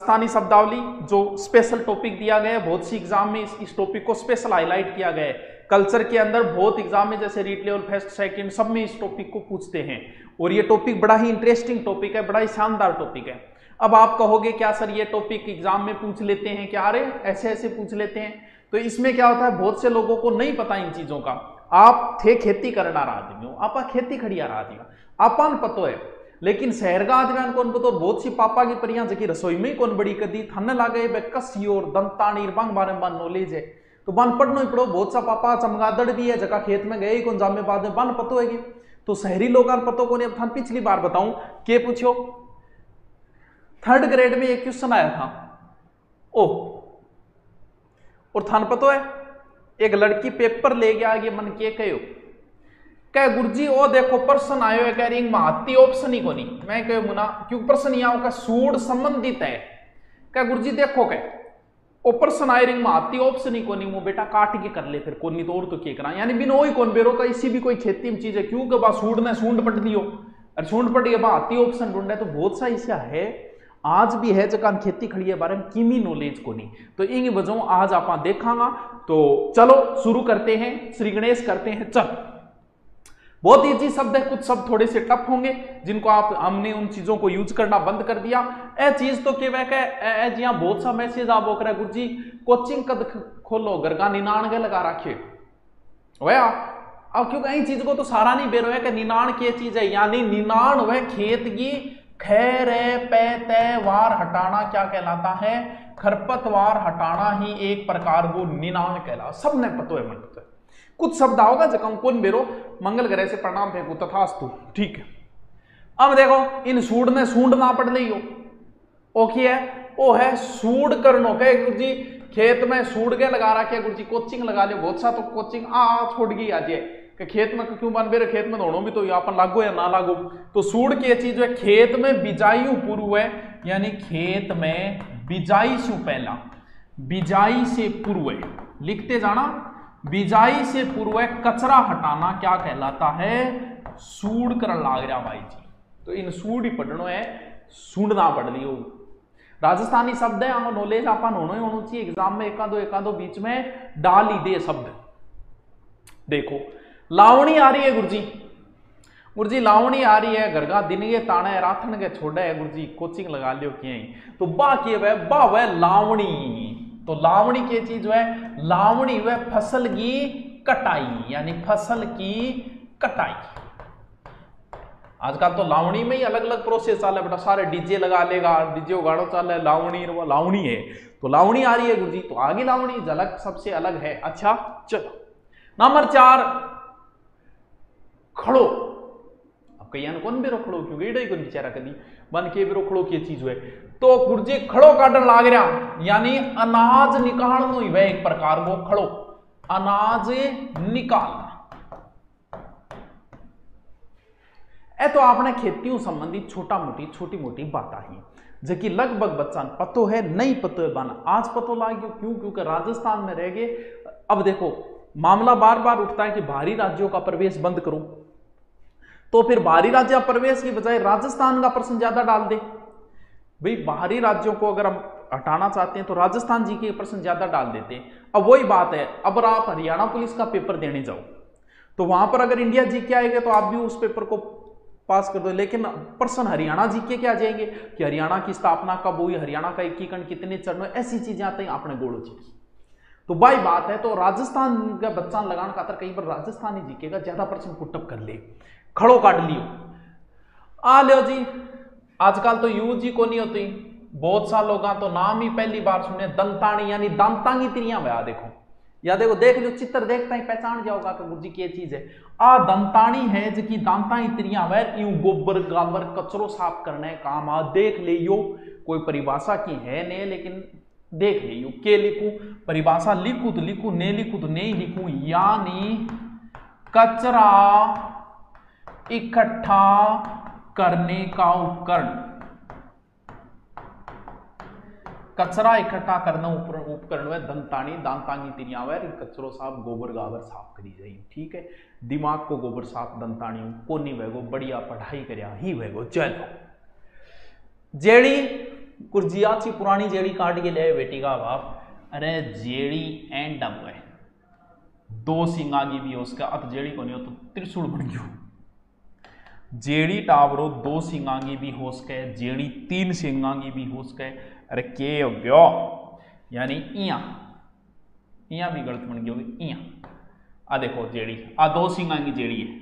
राजस्थानी शब्दावली जो special topic दिया गया है, बहुत सी एग्जाम में इस टॉपिक को स्पेशल हाईलाइट किया गया है। कल्चर के अंदर बहुत एग्जाम में जैसे रीट लेवल, फर्स्ट, सेकंड, सब में इस टॉपिक को पूछते हैं और ये टॉपिक बड़ा ही इंटरेस्टिंग टॉपिक है, बड़ा ही शानदार टॉपिक है। अब आप कहोगे क्या सर ये टॉपिक एग्जाम में पूछ लेते हैं क्या? अरे ऐसे ऐसे पूछ लेते हैं। तो इसमें क्या होता है, बहुत से लोगों को नहीं पता इन चीजों का। आप थे खेती करना आदमी हो, आपा खेती खड़िया आदमी, आपान पतो है, लेकिन शहर का आदमी कौन पतो। बहुत सी पापा की परियां जकी रसोई में कौन बड़ी कदी थाने लागे कसी और दंतानी बांग बारे में नॉलेज है तो बन पढ़नो ही पड़ो। बहुत सा पापा चमगादड़ भी है जगह खेत में गए कौन जामे बाद में बन पतो है। तो शहरी लोग पतो को नहीं। अब थान पिछली बार बताऊं के पूछो, 3rd ग्रेड में एक क्वेश्चन आया था ओ, और थान पतो है एक लड़की पेपर ले गया आगे मन के कहो कह गुरुजी ओ देखो प्रश्न आयो है, कह रही महाती ऑप्शन ही को नहीं। मैं कहो मुना क्यों प्रश्न यहाँ का सूड संबंधित है। कह गुरुजी देखो कह ओ प्रश्न आए रिंग महाती ऑप्शन ही को नहीं, वो बेटा काट के कर ले फिर कोई नहीं तो और तो क्या करा। यानी बिन वही कौन बेरो का इसी भी कोई खेती में चीज है क्यों के बाद सूड ने सूंड पट दियो और सूंड पट गया महाती ऑप्शन ढूंढे। तो बहुत सा ऐसा है आज भी है जगह खेती खड़ी है बारे में कीमी नॉलेज को नहीं। तो इन वजहों आज आप देखांगा। तो चलो शुरू करते हैं, श्री गणेश करते हैं। चल बहुत इजी शब्द है, कुछ शब्द थोड़े से टफ होंगे जिनको हमने उन चीजों को यूज करना बंद कर दिया। ए चीज तो यहाँ बहुत सा मैसेज आप बोल रहे गुरुजी कोचिंग कद खोलो घर का 99 लगा रखे वह। अब क्योंकि यही चीज को तो सारा नहीं बेरो है कि 99 की चीज है, यानी 99 खेत की खैर पैते वार हटाना क्या कहलाता है, खरपतवार हटाना ही एक प्रकार वो 99 कहला। सबने पतो है मन है। कुछ शब्द आओगा जब कौन बेरो मंगल ग्रह से प्रणाम फेंकू तथास्तु, ठीक है। अब देखो इन सूड ने सूंड ना पड़ ली हो ओके है ओ है सूड करनो कहे गुरुजी खेत में सूड के लगा रखे गुरुजी कोचिंग लगा लियो। बहुत सा तो कोचिंग छोड़ गई आज कि खेत में क्यों बन बेरे खेत में दौड़ो भी तो यहाँ पर लागो या ना लागो। तो सूड की चीज है खेत में बिजाई पूर्व है, यानी खेत में बिजाई से पहला, बिजाई से पूर्व लिखते जाना, बिजाई से पूर्व कचरा हटाना क्या कहलाता है, सूड कर लाग रहा भाई जी। तो इन सूड ही पढ़नो है, सूंडना पढ़ लियो। राजस्थानी शब्द है नॉलेज आप होना ही होना चाहिए एग्जाम में एका दो बीच में डाल ही दे शब्द। देखो लावणी आ रही है गुरुजी लावणी आ रही है, घर का दिन के ताने राथन के छोड़े है गुरुजी कोचिंग लगा लियो कि तो बा के वह लावणी। तो लावणी की चीज है लावणी वह फसल की कटाई, यानी फसल की कटाई। आजकल तो लावणी में ही अलग अलग प्रोसेस चल है बेटा, सारे डीजे लगा लेगा, डीजे उगाड़ो चल है लावणी, वो लावणी है। तो लावणी आ रही है गुरुजी, तो आगे लावणी झलक सबसे अलग है। अच्छा चलो नंबर 4 खड़ो। अब कहीं कौन बेरो खड़ो क्योंकि इडे को बेचारा कदी बन के बेरो खड़ो की चीज है। तो गुरुजी खड़ो काटन लाग रहा, यानी अनाज निकालनो ही वह एक प्रकार वो खड़ो, अनाज निकालना। तो आपने खेतियों संबंधी छोटी मोटी बात ही जबकि लगभग बच्चा पतो है नहीं पतो है बना आज पतो लाग गयो क्यों, क्योंकि राजस्थान में रह गए। अब देखो मामला बार बार उठता है कि बाहरी राज्यों का प्रवेश बंद करो, तो फिर बाहरी राज्य प्रवेश की बजाय राजस्थान का प्रश्न ज्यादा डाल दे। भाई बाहरी राज्यों को अगर हम हटाना चाहते हैं तो राजस्थान जी के प्रश्न ज्यादा डाल देते हैं। अब वही बात है, अब आप हरियाणा पुलिस का पेपर देने जाओ तो वहां पर अगर इंडिया जी के आएगा तो आप भी उस पेपर को पास कर दो, लेकिन प्रश्न हरियाणा जी के क्या जाएंगे कि हरियाणा की स्थापना कब हुई, हरियाणा का एकीकरण कितने चरणों, ऐसी चीजें आती हैं आपने गोड़ो जी की। तो बाई बात है तो राजस्थान का बच्चा लगान खातर कहीं पर राजस्थानी जीके का ज्यादा प्रश्न पुटअप कर ले, खड़ो काट लियो आ लियो जी। आजकल तो यूज ही को नहीं होती, बहुत सा लोग तो नाम ही पहली बार सुने दंतानी, यानी दांतांगी तिरियां भया देखो या देखो देख लो चित्र देखता ही पहचान जाओगा कि गुरुजी की चीज है आ दंतानी है जिसकी दांतांगी तिरियां वह यूं गोबर गाबर कचरो साफ करने काम आ। देख ले यो कोई परिभाषा की है नहीं, लेकिन देख लियो के लिखू परिभाषा लिखू तो लिखू नहीं लिखू तो नहीं लिखू, यानी कचरा इकट्ठा करने का उपकरण, कचरा इकट्ठा करना उपकरण वह दंतानी दांतांगी तिरियां वह कचरो साफ गोबर गाबर साफ करी जाए। ठीक है, दिमाग को गोबर साफ दंतानी को नहीं वह बढ़िया पढ़ाई कर ही वह चलो जेड़ी कुर्जिया ची पुरानी जेड़ी काट के ले बेटी का बाप। अरे जेड़ी एंड डब है, दो सिंगागी भी हो उसका अत जेड़ी को नहीं हो तो त्रिशूल बन गयो। जेड़ी टावरो दो सिंगांगी भी हो सके, जेड़ी तीन सिंगांगी भी हो सके। अरे के हो गयो, यानी इया इया भी गलत बन गई होगी, इया। आ देखो जेड़ी आ दो सिंगांगी जेड़ी है,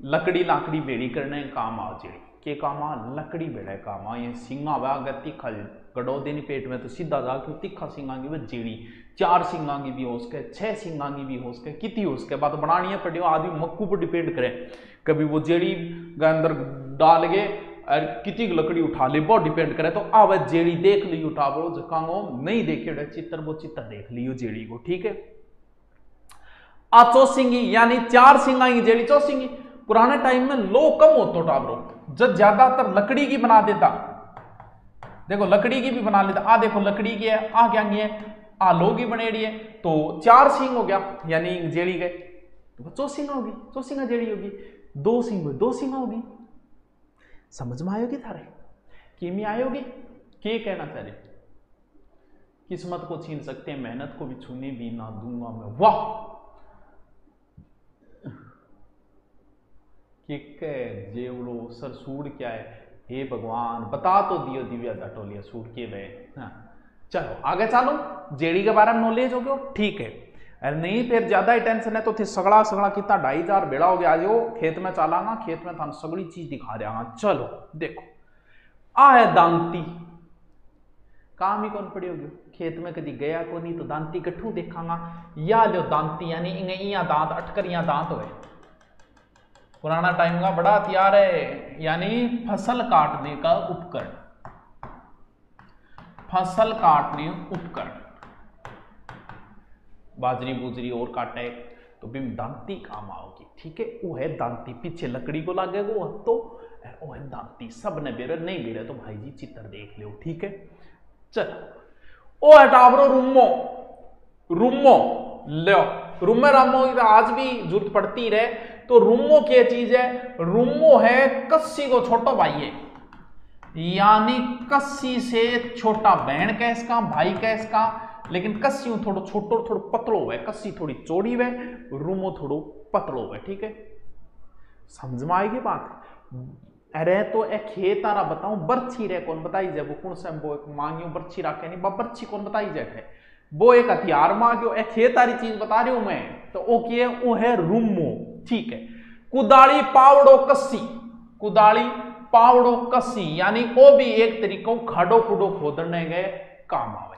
लकड़ी लाकड़ी बेड़ी करने काम आ जेड़ी के काम आ, लकड़ी बेड़ा काम आ। ये सिंगा वा अगर तीखा गड़ो देनी पेट में तो सीधा जाके तीखा सिंगांगी वे जेड़ी। चार सिंगांगी भी हो सके, छह सिंगांगी भी हो सके, कितनी हो सके बात बनानी है पड़ी आदमी मक्कू पर डिपेंड करे। कभी वो जेड़ी के अंदर डाल गए और कितनी लकड़ी उठा ले वो डिपेंड करे। तो अब जेड़ी देख ली उठा बोलो जकांगो नहीं देखे चित्र वो चित्र देख लियो जेड़ी को, ठीक है। आ चौसिंगी यानी चार सिंगांगी जेड़ी चौसिंगी। पुराने टाइम में लो कम होतो टाबरो, जब ज्यादातर लकड़ी की बना देता। देखो लकड़ी की भी बना लेता। आ देखो लकड़ी की है, आ क्या है, आ लोग ही बनेड़ी है तो चार सिंग हो गया यानी जेड़ी गए तो चौसिंगा होगी, चौसिंगा जेड़ी होगी। दो सिंग हुए, दो सिंगा होगी। समझ में आयोगी थारे किमी आयोगी के कहना चाह रहे। किस्मत को छीन सकते हैं, मेहनत को भी छूने भी ना दूंगा मैं। वाह जेवड़ो सर सूर क्या है, हे भगवान बता तो दियो दिव्या दटोलिया सूर के वे। हाँ। चलो आगे चलो, जेड़ी के बारे में नॉलेज हो गयो, ठीक है। अरे नहीं फिर ज्यादा ही टेंशन है तो थे सगड़ा सगड़ा कितना 2,500 बेड़ा हो गया। आज वो खेत में चलाना, खेत में थान सगड़ी चीज दिखा रहा। चलो देखो आ है दांती, काम ही कौन पड़ी होगी, खेत में कभी गया को नहीं तो दांती कठू देखांगा। या लो दांती यानी इंगिया दांत अटकरिया दांत हुए। पुराना टाइम का बड़ा हथियार है, यानी फसल काटने का उपकरण, फसल काटने उपकरण। बाजरी बुजरी और काटे तो भी दांती काम आओगी, ठीक है। वो है दांती, पीछे लकड़ी को लागेगा तो वो है दांती। सब ने बेरे नहीं बेरे तो भाई जी चित्र देख लो, ठीक है। चलो ओ है टावरो रूमो, रूमो लो रूमे रामो आज भी जरूरत पड़ती रहे। तो रूमो क्या चीज है, रूमो है कस्सी को छोटा भाई है, यानी कस्सी से छोटा बहन का इसका, भाई का इसका। लेकिन कस्सी थोड़ा छोटो थोड़ा पतलो है, कस्सी थोड़ी चौड़ी है, रूमो थोड़ो पतलो है, ठीक है। समझ में आएगी बात। अरे तो एक खेत आरा बताऊं बर्छी रे कौन बताई जाए, वो कौन से वो एक मांगियो बर्छी रखे नहीं बर्छी कौन बताई जाए, वो एक हथियार मांगियो एक खेत आरी चीज बता रही हूं मैं। तो वो क्या है, वो है रूमो, ठीक है। कुदाली पावड़ो कस्सी, कुदाली पावड़ो कस्सी यानी वो भी एक तरीको खाडो खुडो खोदने गए काम आवे।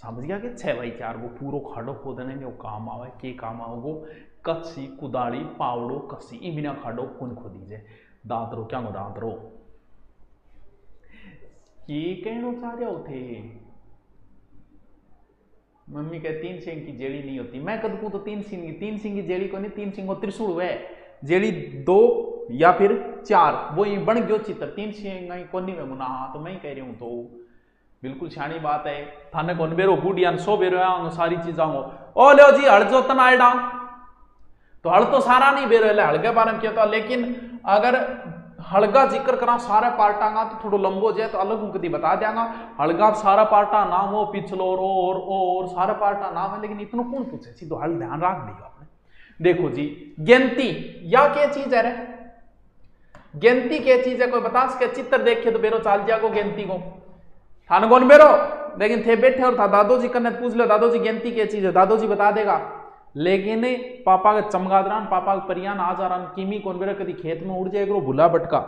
समझ गया कि 6x4 वो पूरो खाडो खोदने के काम आवे। के काम आओ कस्सी कुदाली पावड़ो कस्सी, इन बिना खाडो कौन खोदी जाए। दांत रो क्या दांत रो की कहना चाह रहे थे। मम्मी कहे 3 सिंग की जेड़ी नहीं होती, मैं कद को तो 3 सिंग की जेड़ी को नहीं, 3 सिंग त्रिशूल हुए जेड़ी 2 या फिर 4 वो ही बन गयो चित्र। 3 सिंग कोनी में मुना। हाँ तो मैं ही कह रही हूं तो बिल्कुल सियाणी बात है। थाने कौन बेरो बूढ़िया 100 बेरो आऊंगा सारी चीज आऊंगो। ओ लो जी हड़ जोतन आएडा तो हड़ तो सारा नहीं बेरो हड़ के बारे में कहता। लेकिन अगर हड़गा जिक्र करा सारे पार्टांगा तो थोड़ा लंबो जाए तो अलग कदी बता देंगा। हड़गा सारा पार्टा नाम हो, पिछलो और सारे पार्टा नाम है, लेकिन इतना कौन पूछे, सीधो हल ध्यान रख लियो आपने। देखो जी गेंती या क्या चीज है रे, गेंती क्या चीज है कोई बता सके। चित्र देखे तो बेरो चाल जागो गेंती को, थान कौन बेरो लेकिन थे बैठे और था दादो जी करने पूछ लो दादो जी गेंती क्या चीज है, दादो जी बता देगा। लेकिन पापा के चमगादरान पापा के परियान आजारान किमी कौन बेरा कदी खेत में उड़ जाएगा भूला भटका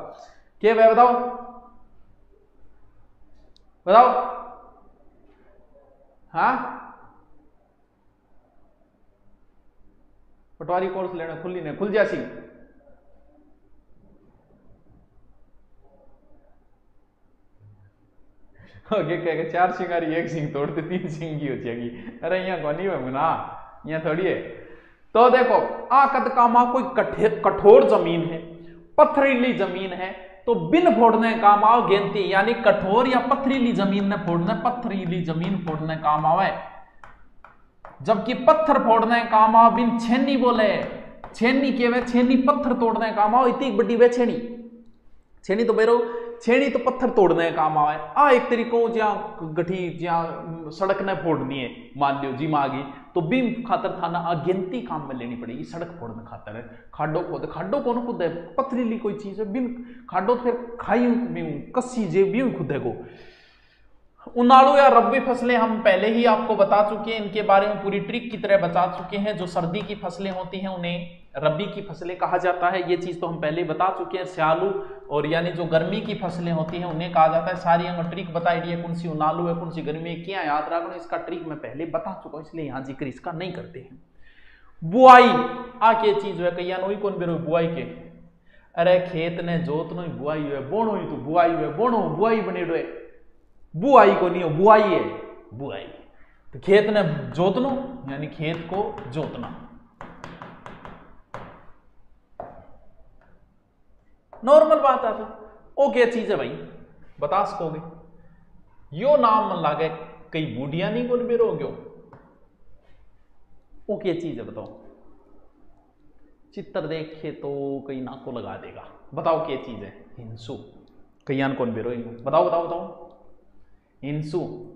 के वे बताओ बताओ। हाँ पटवारी कोर्स लेना खुली ने खुल जा सी। कह 4 सिंगारी 1 सिंग तोड़ते 3 सिंग की हो जाएगी। अरे यहाँ कोनी है मुना, यहाँ थोड़ी है। तो देखो कद कामा कोई कठोर जमीन है, पथरीली जमीन है तो बिन फोड़ने काम आओ गेंती, यानी कठोर या पथरीली जमीन ने फोड़ने, पथरीली जमीन फोड़ने काम आवे। जबकि पत्थर फोड़ने काम आओ बिन छेनी बोले, छेनी के वे छेनी पत्थर तोड़ने काम आओ। इतनी बड़ी वे छेनी, छेनी तो बेरो छेड़ी तो पत्थर तोड़ने का काम आवे आ एक तरीको जहाँ गठी जहाँ सड़क ने फोड़नी है मान लियो जी मांगी तो बिन खातर थाना अगिनती काम में लेनी पड़ेगी सड़क फोड़ने खातर है खाडो कौन खुद है पथरीली कोई चीज है बिन खाडो तो फिर खाई कस्सी जे भी खुद है को उनाड़ू या रब्बी फसलें हम पहले ही आपको बता चुके हैं इनके बारे में पूरी ट्रिक की तरह बता चुके हैं जो सर्दी की फसलें होती हैं उन्हें रबी की फसलें कहा जाता है ये चीज तो हम पहले ही बता चुके हैं स्यालू और यानी जो गर्मी की फसलें होती हैं उन्हें कहा जाता है सारी अंग ट्रिक बताई दी है कौन सी उनालू है कौन सी गर्मी है क्या याद रखना इसका ट्रिक मैं पहले बता चुका हूं इसलिए यहां जिक्र इसका नहीं करते हैं। बुआई आ के चीज है कई नोई कौन बेरो बुआई के अरे खेत ने जोत नो बुआई है बोनो ही तो बुआई है बोनो बुआई बनेडो है बुआई को नहीं हो बुआई है बुआई तो खेत ने जोतनो यानी खेत को जोतना नॉर्मल बात है तो ओके चीज है भाई बता सकोगे यो नाम मन लागे कई बूढ़िया नहीं बोल बेरो गयो ओके चीज है बताओ चित्र देखे तो कई नाको लगा देगा बताओ क्या चीज है हिंसू कईयान कौन बेरो बताओ बताओ बताओ हिंसू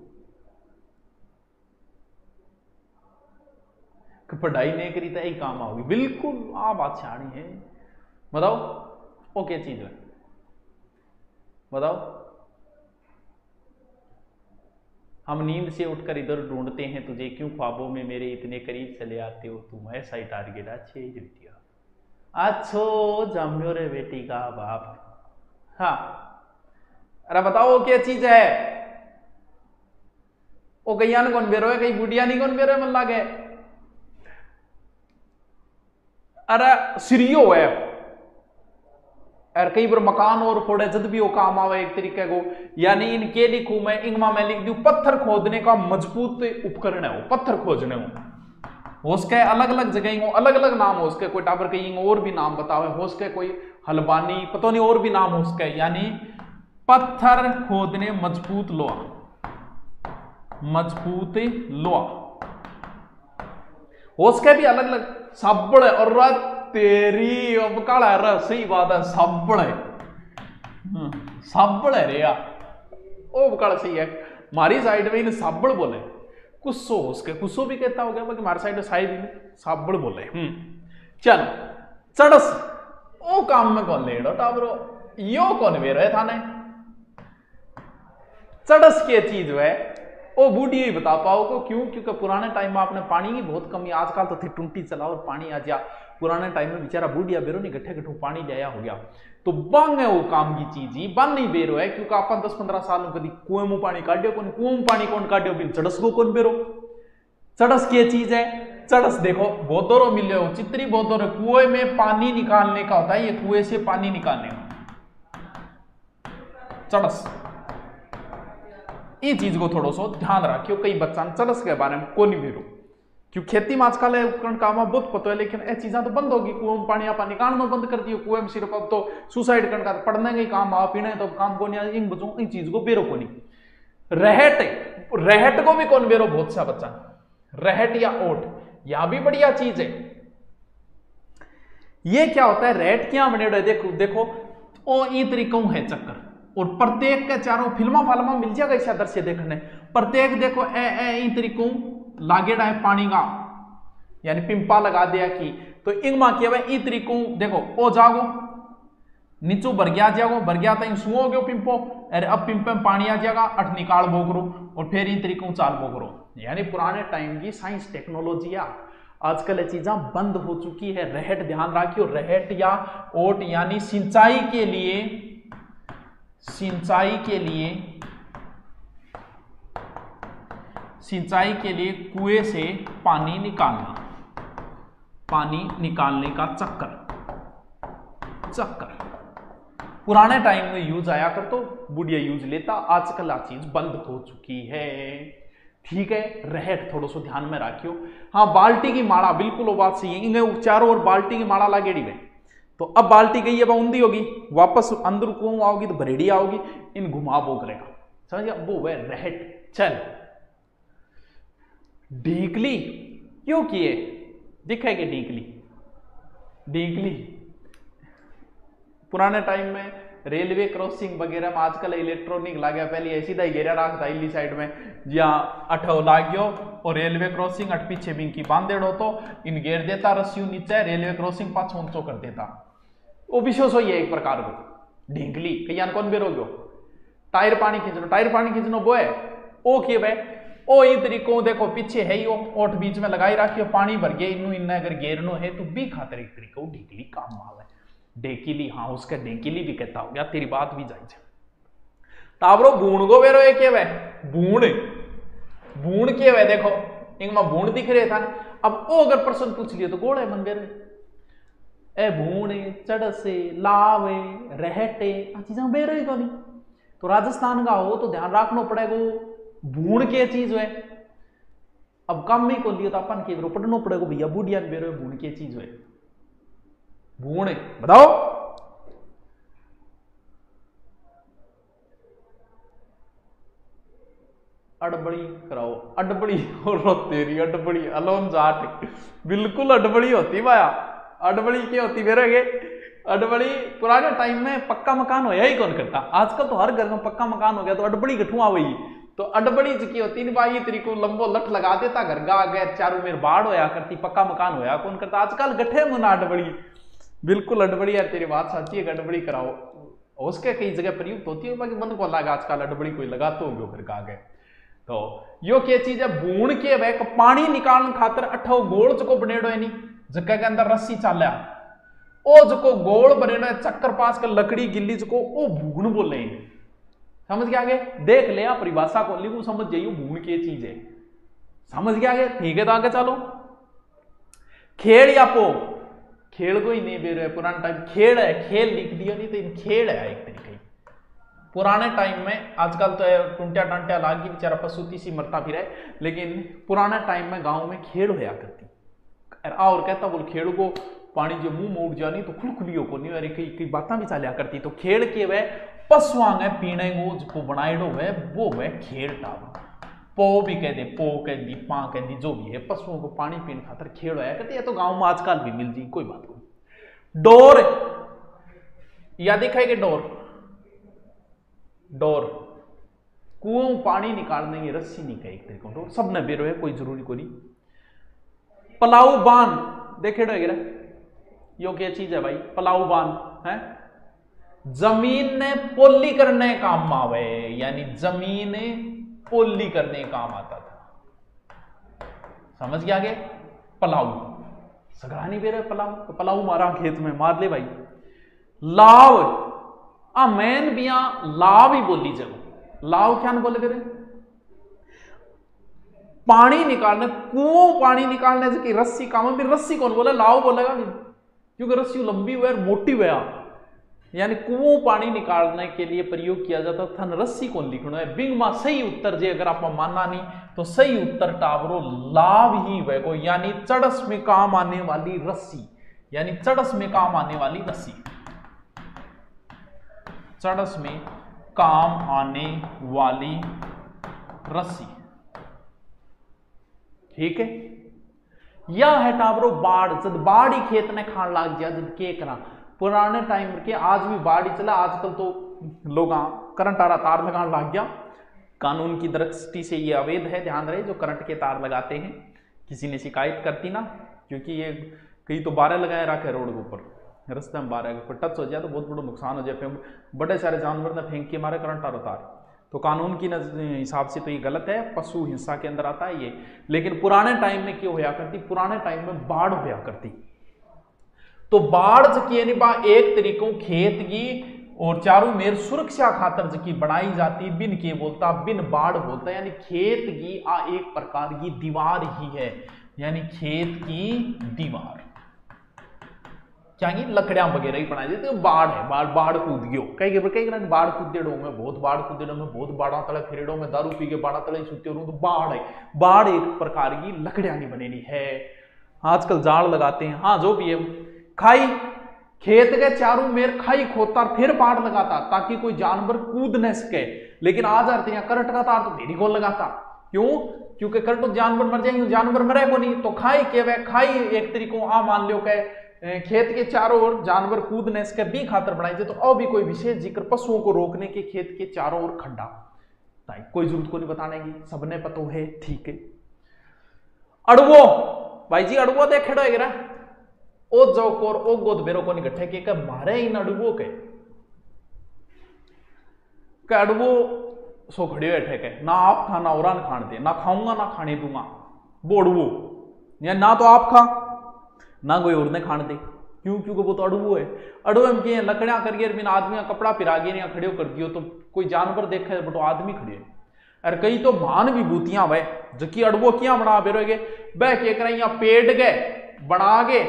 पढ़ाई नहीं करी तो यही काम आओगी बिल्कुल आ बात छाड़ी है बताओ ओके चीज है बताओ हम नींद से उठकर इधर ढूंढते हैं तुझे क्यों ख्वाबों में मेरे इतने करीब चले आते हो तुम ऐसा ही टारगेट अच्छे अच्छो जम्यो रे बेटी का बाप हाँ अरे बताओ क्या चीज है ओ गैयान कौन बेरो है कहीं बुढ़िया नहीं कौन बेरो है मन लागे अरे सीरियो है और कई बार मकान और फोड़े जब भी वो काम आवे एक तरीके को यानी इनके लिखूं मैं इंगमा में लिख दूं पत्थर खोदने का मजबूत उपकरण है वो पत्थर खोजने हो उसके अलग अलग जगह हो अलग अलग नाम हो उसके कोई टाबर कहीं और भी नाम बतावे हो उसके कोई हलबानी पता नहीं और भी नाम हो उसके यानी पत्थर खोदने मजबूत लोहा उसके भी अलग अलग साबड़ है और तेरी अब काला है सही बात है साबड़ है रे यार ओ काला सही है हमारी साइड में इन साबड़ बोले कुस्सो उसके कुस्सो भी कहता हो गया बाकी हमारी साइड में शायद साबड़ बोले चलो चड़स ओ काम में कौन ले टाबरो यो कौन वे रहे थाने चड़स की चीज है ओ बूढ़ी ही बता पाओगे क्यों क्योंकि पुराने टाइम में आपने पानी की बहुत कमी आजकल तो थी टूंटी चला और पानी आ जा पुराने टाइम में बेचारा बूढ़िया बेरो नहीं गठे गठू पानी लिया हो गया तो बंग है वो काम की चीज ही बन नहीं बेरो है क्योंकि आप 10-15 साल कभी कुएं में पानी काटियो कौन कुएं में पानी कौन काटियो बिन चड़स को कौन बेरो चड़स की चीज है चड़स देखो बोतोरो मिले हो चित्री बोतोरो कुएं में पानी निकालने का होता है ये कुएं से पानी निकालने का चड़स ये चीज को थोड़ा सा ध्यान रखियो कई बच्चा चड़स के बारे में को नहीं बेरो क्यों खेती में आजकल उपकरण काम बहुत पता है लेकिन ये चीजें तो बंद होगी कुएं में पानी आप निकालना बंद कर दियो कुएं में सिर्फ अब तो सुसाइड करने का पढ़ने का ही काम आ पीने तो काम को नहीं इन बच्चों इन चीज को बेरो को नहीं रहट को भी कौन बेरो बहुत सा बच्चा रहट या ओट यह भी बढ़िया चीज है ये क्या होता है रहट क्या बने देखो देखो ओ ई तरीकों है चक्कर और प्रत्येक के चारों फिल्मा मिल जाएगा इस दृश्य देखने प्रत्येक देखो ए तरीकों लागेड़ा है पानी का यानी पिंपा लगा दिया कि तो इंगमा किया भाई ई तरीकों देखो ओ जागो नीचो भर गया तो सुओ गयो पिंपो अरे अब पिंपे में पानी आ जाएगा अठ निकाल बोकरो और फिर इन तरीकों चाल बोकरो यानी पुराने टाइम की साइंस टेक्नोलॉजी आजकल ये चीजें बंद हो चुकी है रहट ध्यान रखियो रहट या ओट यानी सिंचाई के लिए कुएं से पानी निकालने का चक्कर पुराने टाइम में यूज आया कर तो बुढ़िया यूज लेता आजकल आ चीज बंद हो चुकी है ठीक है रहट थोड़ा सा ध्यान में रखियो हाँ बाल्टी की माला बिल्कुल वो बात सही है इन्हें चारों ओर बाल्टी की माला लागेड़ी में तो अब बाल्टी गई है ऊंधी होगी वापस अंदर कुआं आओगी तो भरेड़ी आओगी इन घुमा वो करेगा समझ गया वो वह रहट चल ढीकली क्यों किए दिखेगी ढीकली पुराने टाइम में रेलवे क्रॉसिंग वगैरह में आजकल इलेक्ट्रॉनिक ला गया, पहले सीधा ही घेरा रखता इली साइड में जहाँ अठो लाग गयो और रेलवे क्रॉसिंग अट पीछे बिंग की बांधेड़ो तो इन घेर देता रस्सियों नीचे रेलवे क्रॉसिंग पाछो ऊंचो कर देता। वो विशेष हो एक प्रकार को ढींगली कहीं कौन बेरो गयो टायर पानी खींचनो, टायर पानी खींचनो वो है ओ के भाई ओ ये तरीको देखो पीछे है यो ओठ बीच में लगाई रखियो पानी भर गया इन्नू इन्ना अगर घेरनो है तो भी खातर एक तरीका ढींगली काम आवे ढेकीली। हाँ उसका ढेकीली भी कहता हो गया तेरी बात भी जाए ताबरो बूण गो बेरो एक वे बूण बूण के वे देखो इनमें बूण दिख रहे था अब ओ अगर प्रश्न पूछ लियो तो गोड़े मन बेरे ए भूणे चढ़से लावे रहटे आ चीजा बेरो ही कोनी। तो राजस्थान का हो तो ध्यान रखना पड़ेगा भूण के चीज है। अब कम में को लियो तो अपन के पढ़ना पड़ेगा भैया बुढ़िया बेरो भूण के चीज है भूण बताओ अड़बड़ी कराओ अड़बड़ी और तेरी अड़बड़ी अलोन जाट बिल्कुल अड़बड़ी होती भाया अड़बड़ी क्या होती मेरे अड़बड़ी पुराने टाइम में पक्का मकान होया ही कौन करता आजकल तो हर घर में पक्का मकान हो गया तो अड़बड़ी गठुआ वही तो अड़बड़ी की होती नहीं भाई तरीको लंबो लठ लगा देता घर गा गए चारों मेर बाढ़ होया करती पक्का मकान होया कौन करता आजकल गठे मुना अड़बड़ी बिल्कुल अड़बड़ी यार तेरी बात सच्ची है अड़बड़ी कराओ उसके कई जगह प्रयुक्त होती है बाकी मन को लगा आजकल अड़बड़ी कोई लगाते हो घर गा गए तो यो क्या चीज है बूण के वह पानी निकालने खातर अठो गोल चको बनेड़ो है नहीं जगह के अंदर रस्सी चाल्या ओ जको गोल बनेड़ो है चक्कर पास के लकड़ी गिल्ली जको ओ बूण बोले समझ के आगे देख ले परिभाषा को लिखू समझ जाइयो बूण की चीज है समझ के आगे ठीक है तो आगे चलो खेल या पो खेल को ही नहीं दे रहे पुराना टाइम खेल है खेल लिख दिया नहीं तो इन खेल है एक तरीके पुराने टाइम में आजकल तो टुंटिया टंटिया लागी बेचारा पशुती सी मरता फिर है लेकिन पुराने टाइम में गांव में खेल होया करती और कहता बोल खेल को पानी जो मुंह में उड़ जानी तो खुलखुलियो को नहीं अरे कई बातें भी चलिया करती तो खेल के वह पशुआंग है पीने को बनाएडो है वो वह खेल टाप पो भी कह दे पो कह दी पा कह दी जो भी है पशुओं को पानी पीने खातर खेल होया करती है तो गांव में आजकल भी मिल जी कोई बात नहीं। डोर या दिखाएगी डोर डोर कुओं पानी निकालने की रस्सी नहीं कहे एक तरीके डोर सब न बेरो है कोई जरूरी को नहीं। पलाऊ बांध देखे यो क्या चीज है भाई पलाऊ बांध है जमीन ने पोली करने काम आवे यानी जमीन पोली करने काम आता था समझ गया आगे पलाऊ सगड़ा नहीं बेरे पलाऊ तो पलाऊ मारा खेत में मार ले भाई। लाव मैन बिया लाव ही बोली जगह लाव क्या बोले करे पानी निकालने कुओं पानी निकालने से की रस्सी काम भी रस्सी कौन बोला लाव बोलेगा नहीं क्योंकि रस्सी लंबी हुआ मोटी हुआ यानी कुओं पानी निकालने के लिए प्रयोग किया जाता था रस्सी कौन लिखना है बिंग मा सही उत्तर जे अगर आप मानना नहीं तो सही उत्तर टावरो लाव ही वह को यानी चड़स में काम आने वाली रस्सी यानी चड़स में काम आने वाली रस्सी चड़स में काम आने वाली रस्सी ठीक है। यह है टावरो बाढ़ जब बाढ़ ही खेत ने खान लाग गया जब के करा पुराने टाइम के आज भी बाढ़ ही चला आजकल तो लोग करंट आ रहा तार लगाने लग गया कानून की दृष्टि से ये अवैध है ध्यान रहे जो करंट के तार लगाते हैं किसी ने शिकायत करती ना क्योंकि ये कई तो 12 लगाए रखे रोड के ऊपर रास्ते में 12 पर टच हो जाए तो बहुत बड़ा नुकसान हो जाए बड़े सारे जानवर ने फेंक के मारे करंट आ रहा तार तो कानून की हिसाब से तो ये गलत है पशु हिंसा के अंदर आता है ये। लेकिन पुराने टाइम में क्यों होया करती पुराने टाइम में बाढ़ होया करती तो बाढ़ की एक तरीकों खेत की और चारों मेर सुरक्षा खातर की बनाई जाती बिन के बोलता बिन बाढ़ बोलता यानी खेत की एक प्रकार की दीवार ही है यानी खेत की दीवार क्या लकड़ियां वगैरह ही बनाई जाती है बाढ़ है बाढ़ कूद गयो कई बाढ़ कूदेड़ो में बहुत बाढ़ कूदेड़ो में बहुत बाढ़ा तले फिरेड़ो में दारू पी के बाढ़ा तले सुते तो बाढ़ है बाढ़ एक प्रकार की लकड़ियां नहीं बनेनी है आजकल जाल लगाते हैं हाँ जो भी है खाई खेत के चारों मेर खाई खोता फिर बाढ़ लगाता ताकि कोई जानवर कूद न सके लेकिन आज आते हैं करंट का तार तो मेरी को लगाता क्यों क्योंकि करंट जानवर मर जाएंगे जानवर मरे को नहीं तो खाई के वह खाई एक तरीकों मान लो के खेत के चारों ओर जानवर कूदने इसके भी खातर बनाई जाए, तो अब भी कोई विशेष जिक्र पशुओं को रोकने के खेत के चारों ओर खड्डा, कोई जरूरत को नहीं बताने की, सबने पता है, ठीक है। अड़वो भाई जी, अड़वो देखेड़ो एगरा ओ जोकोर ओ गोद बेरो को निकट्ठे के मारे इन अड़वो के अड़वो सो खड़े बैठे के ना आप खा ना औरान खान दे, ना खाऊंगा ना खाने दूंगा, वो अड़वो या ना तो आप खा ना कोई और ने खान दे, क्यों? क्योंकि वो तो अड़वो है। अड़वो में क्या लकड़ियां करिए बिना आदमी का कपड़ा पिरा गए खड़े कर दियो, तो कोई जानवर देखे तो आदमी खड़े और कई तो मान विभूतियां वह जबकि अड़वो क्या बना बेरोगे बह के कर पेड़ गए बना गे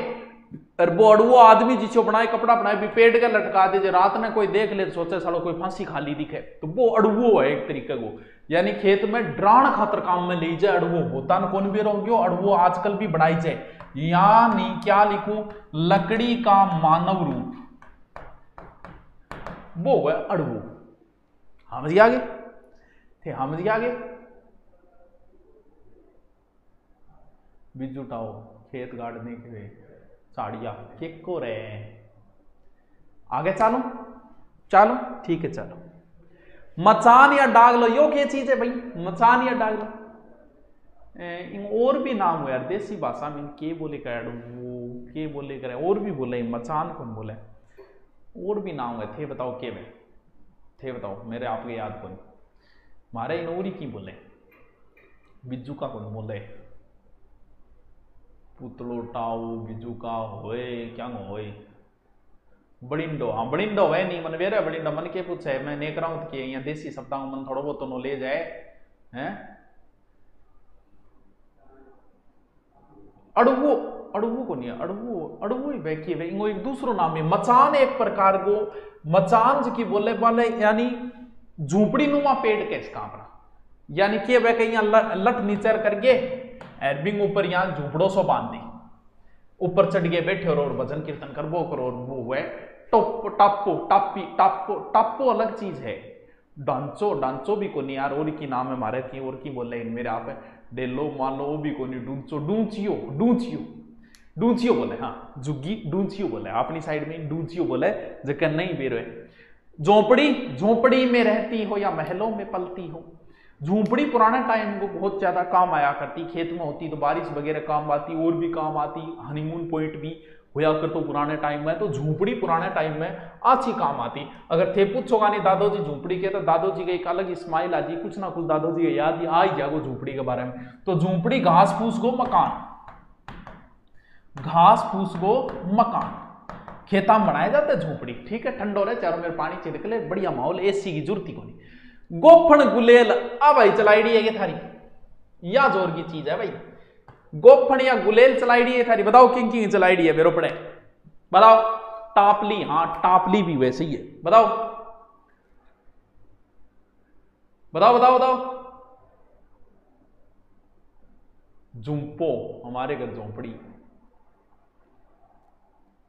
और वो अड़वो आदमी जिसो बनाए कपड़ा बनाए भी पेड़ के लटका दे, जो रात में कोई देख ले तो सोचे सालो कोई फांसी खाली दिखे, तो वो अड़वो है एक तरीके को, यानी खेत में डराण खातर काम में ले जाए अड़वो, होता न कौन भी रहोगे अड़वो आजकल भी बनाई जाए। यानी क्या लिखूं, लकड़ी का मानव रूप, वो है अड़वो। समझ आगे थे, समझ आगे। बिजू उठाओ खेत गाड़ने के साड़िया के को रहे हैं, आगे चालो चालो ठीक है चलो। मचान या डाग लो, यो क्या चीज है भाई, मचान या डाग लो। और भी नाम हो यार देसी भाषा में के बोले कर वो के बोले करे, और भी बोले मचान कौन बोले, और भी नाम है थे, बताओ के में थे, बताओ मेरे आपके याद कौन, मारे इनोरी की बोले, बिज्जू का कौन बोले, पुतलो टाऊ बिजू का होए क्या होए, बड़िंडो, हाँ बड़िंडो है नहीं मन वेरे बड़िंडो मन के पूछे मैं नेक रहा हूं कि यहाँ देसी शब्दों मन थोड़ा बहुत तो नॉलेज है हैं। अड़वो, अड़वो को नहीं, अड़वो अड़वो ही बैकी है, इनको एक दूसरो नाम है मचान, एक प्रकार को मचान जो की बोले वाले यानी झूपड़ी नुमा पेड़ के इसका अपना, यानी कि वह कहीं लट नीचर करके एरबिंग ऊपर यहां झूपड़ों सो बांध दी, ऊपर चढ़ गए बैठे और भजन कीर्तन कर वो करो, वो है टोप टापो टापी टापो, टापो अलग चीज है, डांचो डांचो भी को नहीं यार, और की नाम है हमारे की, और की बोले इन मेरे आप डेलो मान लो वो भी को नहीं, डूंचो डूंचियो डूंचियो डूंचियो बोले, हाँ जुग्गी डूंचियो बोले, अपनी साइड में डूंचियो बोले जगह नहीं बेरो है। झोपड़ी, झोपड़ी में रहती हो या महलों में पलती हो, झूपड़ी पुराने टाइम को बहुत ज्यादा काम आया करती, खेत में होती तो बारिश वगैरह काम आती, और भी काम आती, हनीमून पॉइंट भी होया कर तो पुराने टाइम में, तो झूपड़ी पुराने टाइम में अच्छी काम आती। अगर थे पूछोगा नहीं दादोजी झूपड़ी के, तो दादोजी का एक अलग स्माइल आ जी, कुछ ना कुछ दादोजी का याद आ ही जाएगा झूपड़ी के बारे में। तो झूपड़ी घास फूस को मकान, घास फूस को मकान, खेता में बनाए जाते झूपड़ी, ठीक है, ठंडो रहे चारों में पानी छिड़क ले, बढ़िया माहौल, एसी की जरूरत को नहीं। गोफन गुलेल, आ भाई चलाईडी है ये थारी, या जोर की चीज है भाई, गोफन या गुलेल चलाईडी है थारी, बताओ किंग की चलाईडी है मेरे पड़े, बताओ। टापली, हाँ टापली भी वैसे ही है, बताओ बताओ बताओ बताओ। जुम्पो, हमारे घर झोंपड़ी,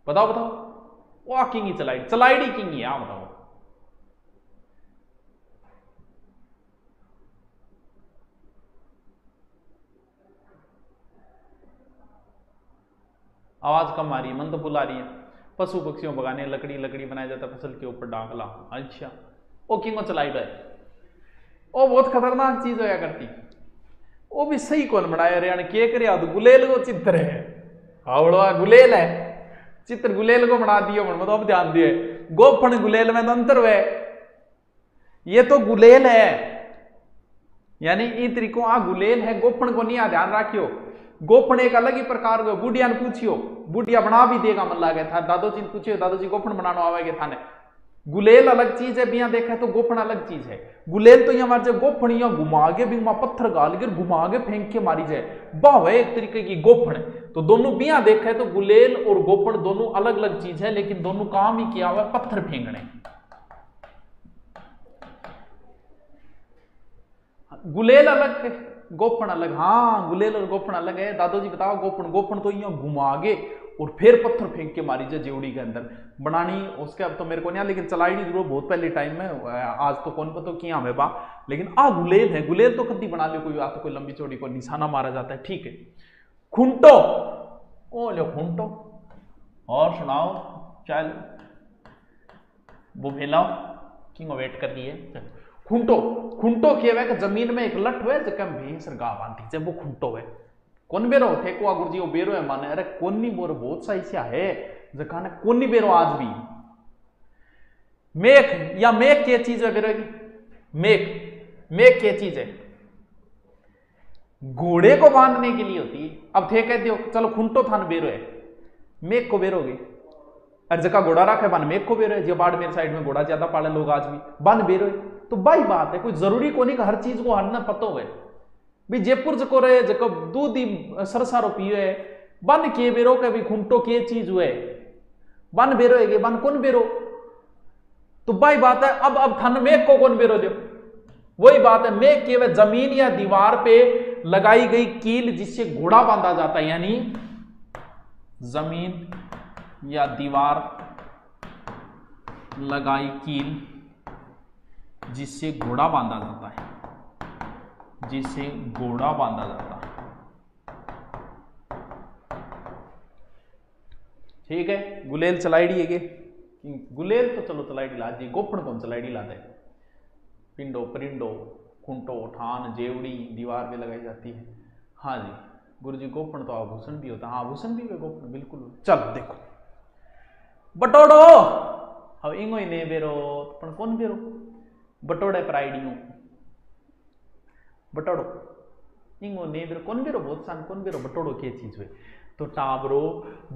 बताओ बताओ, वो किंग चलाईडी, चलाईडी किंग ही, हाँ बताओ। आवाज कम आ रही है, मन तो बुला रही है। पशु पक्षियों भगाने, लकड़ी लकड़ी बनाया जाता फसल के ऊपर डांगला, अच्छा ओ किंगो चलाई है, ओ बहुत खतरनाक चीज होया करती, वो भी सही कौन बनाया रे, के करे तो गुलेल को चित्र है, हावड़ा गुलेल है, चित्र गुलेल को बना दियो, मतलब अब ध्यान दिए गोफन गुलेल में तो अंतर हुए, ये तो गुलेल है, यानी इन तरीकों आ गुलेल है, गोफन को नहीं, ध्यान रखियो। गोफन एक अलग ही प्रकार को, बुढ़िया ने पूछियो, बुढ़िया बना भी देगा मन लागे था, दादोजी ने पूछियो दादोजी गोफन बनाना आवेगे थाने, गुलेल अलग चीज है, बिया देखा तो गोफन अलग चीज है। गुलेल तो यहाँ मारे गोफन यहाँ घुमा के भी पत्थर गाल के घुमा के फेंक के मारी जाए, बाह एक तरीके की गोफन, तो दोनों बिया देखा तो गुलेल और गोफन दोनों अलग अलग चीज है, लेकिन दोनों काम ही किया हुआ है पत्थर फेंकने। गुलेल अलग गोफन अलग, हाँ गुलेल और गोफन अलग है। दादोजी बताओ गोफन, गोफन तो यहाँ घुमा आगे और फिर पत्थर फेंक के मारी जाए जेवड़ी के अंदर बनानी, उसके अब तो मेरे को नहीं, लेकिन चलाई नहीं जरूर बहुत पहले टाइम में, आज तो कौन पता किया हमें बा, लेकिन आ गुलेल है, गुलेल तो कद्दी बना लो कोई, आ तो कोई लंबी चौड़ी को निशाना मारा जाता है, ठीक है। खुंटो, ओ लो खुंटो, और सुनाओ चल वो भेलाओ किंग वेट कर दिए। खुंटो खुंटो किए कि जमीन में एक लठ हुए जब भैंस गा बांधी जब वो खुंटो है कौन बेरो थे को गुरुजी वो बेरो है माने अरे कौन नहीं बोर बहुत सा ऐसा है जका ने कौन नहीं बेरो आज भी मेक या मेक क्या चीज है बेरो मेक मेक क्या चीज है घोड़े को बांधने के लिए होती है। अब थे कहते हो चलो खुंटो थान बेरो है मेक को बेरोगे अरे जका घोड़ा रखे बन मेक को बेरो है जो बाढ़ मेरे साइड में घोड़ा ज्यादा पाले लोग आज भी बन बेरो है तो बाई बात है कोई जरूरी को नहीं कि हर चीज को हरना पता हो भी जयपुर जको रहे जको दूध सरसारो पियो है बन के बेरो के भी खुंटो के चीज हुए बन बेरो है बन कौन बेरो तो बाई बात है। अब थन मेक को कौन बेरो दो वही बात है मेक के वह जमीन या दीवार पे लगाई गई कील जिससे घोड़ा बांधा जाता है यानी जमीन या दीवार लगाई कील जिससे घोड़ा बांधा जाता है जिससे घोड़ा बांधा जाता है। ठीक है गुलेल चलाईडी है गुलेल तो चलो चलाईडी ला दी गोफण कौन चलाईडी लाते है पिंडो परिंडो खुंटो ठान जेवड़ी दीवार पे लगाई जाती है। हाँ जी गुरुजी गोफण तो आभूषण भी होता है हाँ आभूषण भी है गोफण बिल्कुल। चलो देखो बटोड़ो अब इंगो ही ने बेरो पण कौन बेरो बटोड़े पर आईडी बटोड़ो इंगो ने बेरो कौन बेरो बहुत सान कौन बेरो बटोड़ो के चीज हुए तो टाबरो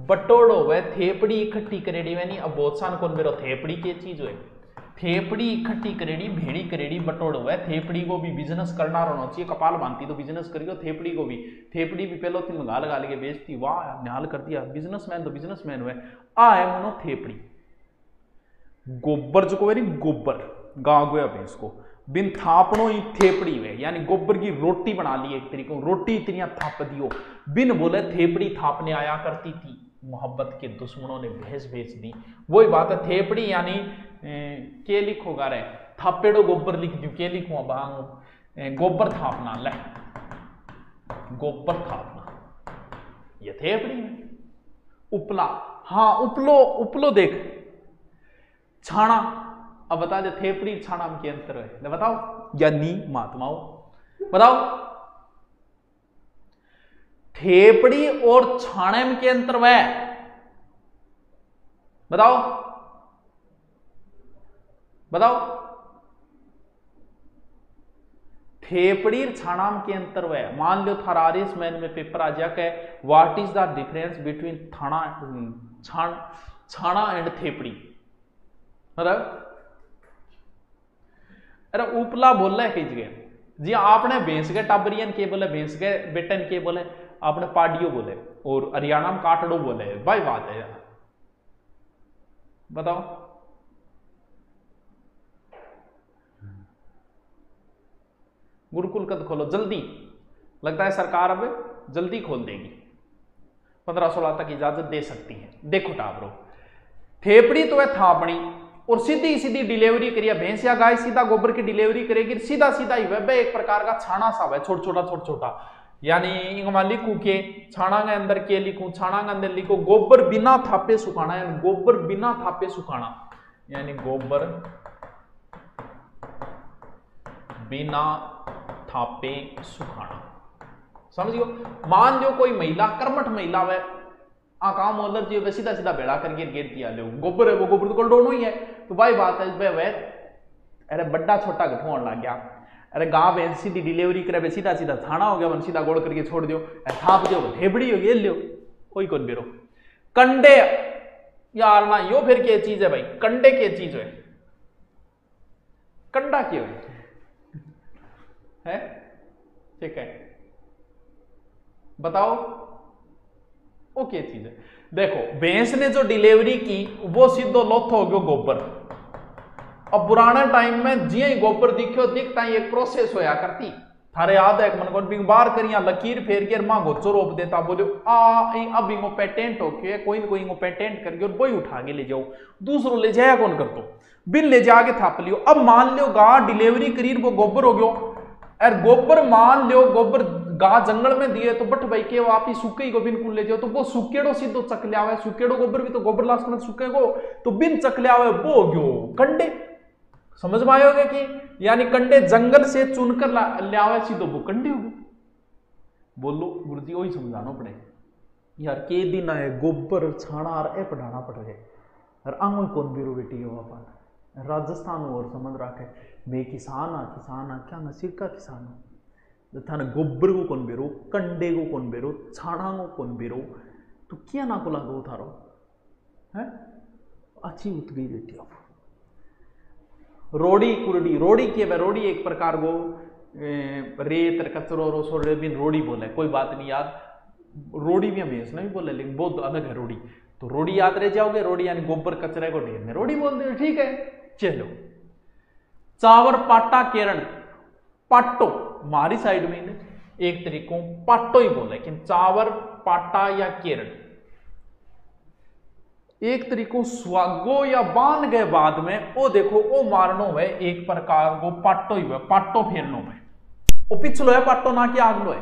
बटोड़ो वह थेपड़ी इकट्ठी करेड़ी वह नहीं अब बहुत सान कौन बेरो थेपड़ी के चीज हुए थेपड़ी इकट्ठी करेड़ी भेड़ी करेड़ी बटोड़ो है थेपड़ी को भी बिजनेस करना रहना चाहिए कपाल बांधती तो बिजनेस करियो थेपड़ी को भी थेपड़ी भी पहले तीन गाल गाल के बेचती वाह निहाल कर दिया बिजनेसमैन तो बिजनेसमैन हुए आ है मनो थेपड़ी गोबर जो को गोबर गाँव गोया भैंस को बिन थापनो ही थेपड़ी हुए यानी गोबर की रोटी बना ली एक तरीके रोटी इतनी थाप दियो बिन बोले थेपड़ी थापने आया करती थी मोहब्बत के दुश्मनों ने भैंस बेच दी। वही बात है थेपड़ी यानी के लिखोगा रे थापेड़ो गोबर लिख दू के लिखूंगा बांग गोबर थापना ले गोबर थापना ये थेपड़ी है। उपला हाँ उपलो उपलो देख छाना अब बता दे थेपड़ी छाना में के अंतर है बताओ या नी महात्माओं बताओ थेपड़ी और छाने में के अंतर वह बताओ बताओ थेपड़ी छानाम के अंतर वह मान लो थरारिस मैन में पेपर आ जाके what is the difference between छाना एंड थेपड़ी मतलब अरे उपला बोल रहा है कई जगह जी आपने भैंस के टाबरियन के बोले भैंस के बेटन के बोले आपने पाडियो बोले और हरियाणा में काटड़ो बोले भाई बात है यार बताओ गुरुकुल कद खोलो जल्दी लगता है सरकार अब जल्दी खोल देगी 15-16 तक इजाजत दे सकती है। देखो टाबरो थेपड़ी तो है थापड़ी और सीधी सीधी डिलीवरी करिए भैंस या गाय सीधा गोबर की डिलीवरी करेगी सीधा सीधा ही वह एक प्रकार का छाना सा है छोटा छोटा यानी लिखू के छाना के अंदर के लिखूं छाना के अंदर लिखो गोबर बिना थापे सुखाना यानी गोबर बिना थापे सुखाना यानी गोबर बिना थापे सुखाना समझियो। मान लो कोई महिला कर्मठ महिला वह काम मोलर जी सीधा सीधा बेड़ा करके गेर दिया लो गोबर है वो गोबर तो डोनो ही है तो भाई बात है वह अरे बड़ा छोटा घट होने लग गया अरे गाँव में सीधी डिलीवरी करे सीधा सीधा थाना हो गया मन सीधा गोड़ करके छोड़ दियो थाप दियो थेबड़ी हो गई लियो कोई कौन बेरो कंडे यार ना यो फिर क्या चीज है भाई कंडे क्या चीज है कंडा क्यों है ठीक है बताओ वो क्या चीज है। देखो भैंस ने जो डिलीवरी की वो सीधो लोथो हो गयो गोबर। अब पुराने टाइम में जिये ही गोबर दिखो दिखता ही एक प्रोसेस होया करती थारे याद है मन को बार करिया लकीर फेर के मां गोचो रोप देता बोलो अब इनको पेटेंट हो के कोई ना कोई इनको पेटेंट करके और वही उठा के ले जाओ दूसरों ले जाया कौन कर दो बिन ले जाके थाप लियो। अब मान लो गा डिलीवरी करीर वो गोबर हो गयो और गोबर मान लो गोबर गा जंगल में दिए तो बट भाई के आप ही सूखे को बिन कुल ले जाओ तो वो सूकेड़ो सीधो चक ले आवे, सूकेड़ो गोबर भी तो गोबर लास्ट में सूखेगो तो बिन चक ले आवे वो गयो कंडे। समझ में आयोगे कि यानी कंडे जंगल से चुनकर ले आवे सीधो वो कंडे हो गए। बोलो गुरुजी वही समझाना पड़े यार के दिन आए गोबर छाना और ए पढ़ाना पड़ गए और आंगो कौन बीरो बेटी हो अपन राजस्थान और समझ रखे मैं किसान क्या ना सिर का किसान हूं थाने गोबर को कौन बेरो कंडे को कौन बेरो छाना को कौन बेरो तो क्या ना को लागो थारो है अच्छी उठ गई बेटी अब। रोड़ी कुरडी रोड़ी के वे रोड़ी एक प्रकार को रेत कचरो रो सोयाबीन रोड़ी बोले कोई बात नहीं याद रोड़ी भी हमें नहीं बोले लेकिन बहुत अलग है रोड़ी। तो रोड़ी याद रह जाओगे रोड़ी यानी गोबर कचरे को ढेर में रोड़ी बोल दे ठीक है। चलो चावर पाटा केरन पाटो हमारी साइड में एक तरीकों पाटो ही बोले लेकिन चावर पाटा या केरन एक तरीकों स्वागो या बांध गए बाद में वो देखो वो मारनो है एक प्रकार को पाटो ही है पाटो फेरनो है वो पिछलो है पाटो ना कि आगलो है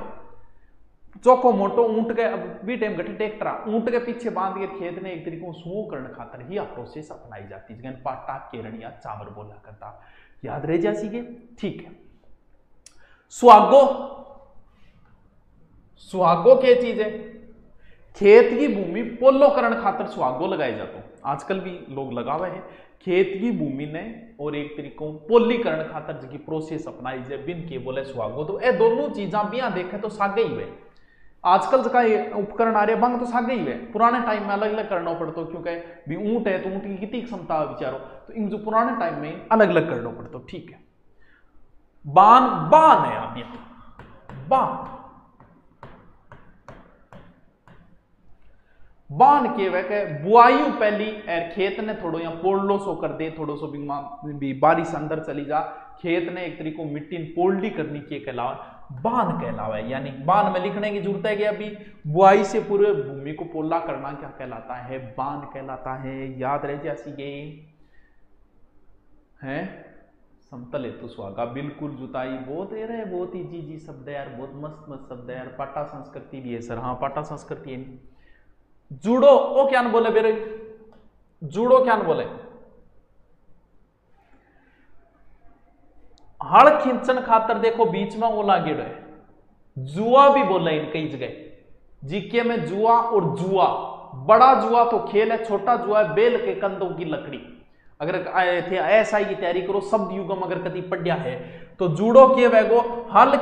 चौको मोटो ऊंट के भी टाइम घटी टेक्टरा ऊंट के पीछे बांध के खेत ने एक तरीकों सुओ करने खातर ही प्रोसेस अपनाई जाती है पाटा केरन या चावर बोला करता याद रह जा सीगे ठीक है। स्वागो स्वागो क्या चीज है खेत की भूमि पोलो करण खातर सुहागो लगाए जाते आजकल भी लोग लगावे हैं खेत की भूमि ने और एक तरीकों पोलीकरण खातर जी प्रोसेस अपनाई जाए बिन के बोले सुहागो तो ये दोनों चीजा भी यहां देखे तो सागे ही हुए आजकल का उपकरण आ रहे बंग तो सागे ही हुए पुराने टाइम में अलग अलग करना पड़ता क्योंकि भी ऊंट है तो ऊंट की कितनी क्षमता विचारो तो इन जो पुराने टाइम में अलग अलग करना पड़ता ठीक है। बान बान है आप यहां बान बान के वह बुआई पहली एर खेत ने थोड़ो या पोड़लो सो कर दे थोड़ो सो भी बारिश अंदर चली जा खेत ने एक तरीको मिट्टी पोल्डी करनी के कहलावा बान कहलावा है यानी बान में लिखने की जरूरत है कि अभी बुआई से पूरे भूमि को पोला करना क्या कहलाता है बान कहलाता है। याद रह जैसी गई है समतल हेतु सुहागा बिल्कुल जुताई बहुत रहे बहुत इजी शब्द है यार बहुत मस्त मस्त शब्द है यार पाटा संस्कृति भी है सर हाँ पाटा संस्कृति है। जुड़ो ओ क्या बोले बेरे जुड़ो क्या बोले हड़ खींचन खातर देखो बीच में वो लागेड़ो है जुआ भी बोला इन कई जगह जीके में जुआ और जुआ बड़ा जुआ तो खेल है छोटा जुआ है बेल के कंधों की लकड़ी अगर थे ऐसा की तैयारी करो शब्द युगम अगर कभी पढ़िया है तो जुड़ो के वैगो हल